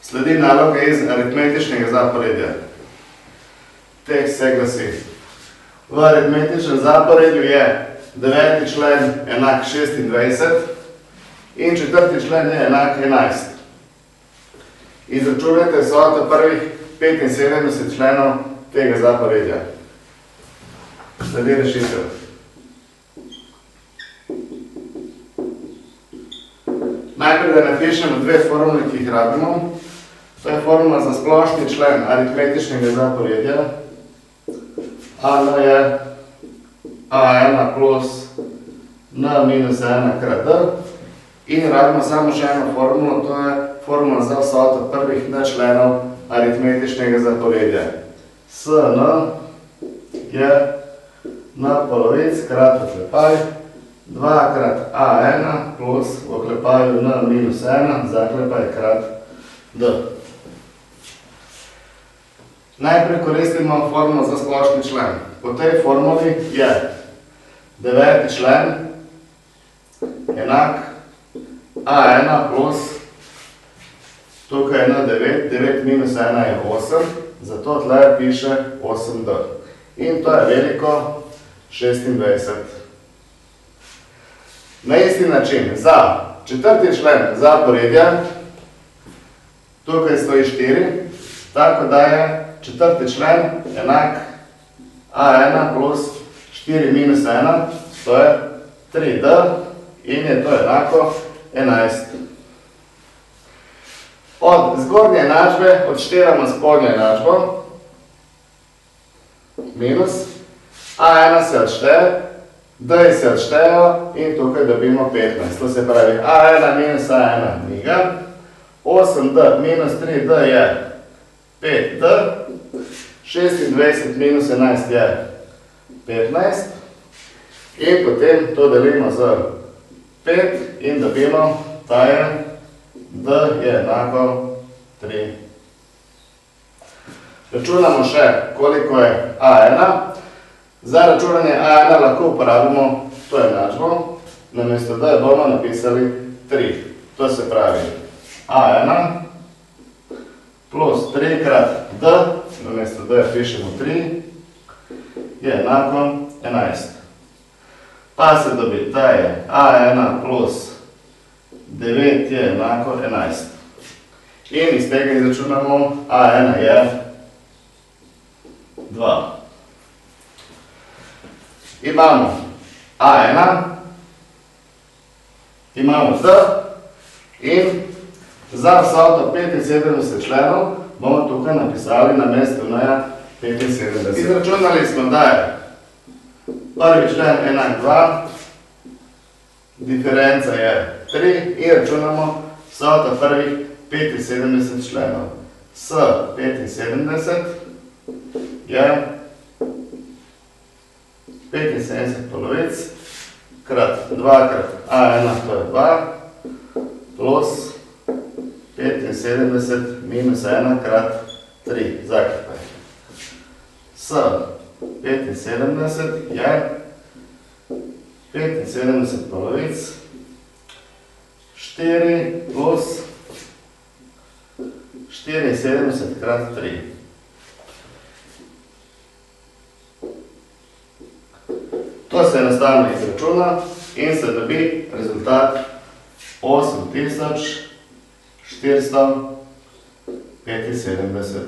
Sledi naloga iz aritmetičnega zaporedja. Tekst se glasi. V aritmetičnem zaporedju je 9. člen enak 26 in 4. člen je enak 11. Izračunajte vsoto prvih 75 členov tega zaporedja. Sledi rešitev. Najprej da napišemo dve formuli, ki jih rabimo. To je formula za splošni člen aritmetičnega zaporedja. A je A1 plus N minus 1 krat D. In rabimo samo še eno formulo, to je formula za vsoto prvih N členov aritmetičnega zaporedja. Sn je N polovic krat oklepaj 2 krat A1 plus v oklepaju N minus 1 zaklepaj krat D. Najprej koristimo formulo za splošni člen. Po tej formuli je 9. člen enak A1 plus, tukaj je N9, 9 minus 1 je 8, zato tle piše 8D. In to je veliko 26. Na isti način, za 4. člen zaporedja, tukaj stoji 4, tako da je 4. člen enak A1 plus 4 minus 1, to je 3D in je to enako 11. Od zgornje enačbe odštevamo spodnjo enačbo, minus, A1 se odšteje, D se odštejo in tukaj dobimo 15. To se pravi A1 minus A1 ni ga, 8D minus 3D je 5D, 26 minus 11 je 15 in potem to delimo z 5 in dobimo, da je D je enako 3. Računamo še, koliko je A1. Za računanje A1 lahko uporabimo to enačbo, namesto D bomo napisali 3. To se pravi A1 plus 3 krat D, namesto D pišemo 3, je enako 11. Pa se dobi, da je A1 plus 9 je enako 11. In iz tega izračunamo A1 je 2. Imamo A1, imamo D in za vsoto 75 členov bomo tukaj napisali na mestu N 75. Izračunali smo, da je prvi člen enak 2, diferenca je 3 in računamo vsoto prvih 75 členov. S 75 je 75 polovic krat 2 krat A1, to je 2, plus 75 minus 1 krat 3, zaklepaj. S 75 je 75 polovic, 4 plus 74 krat 3. To se enostavno izračuna in se dobi rezultat 8475.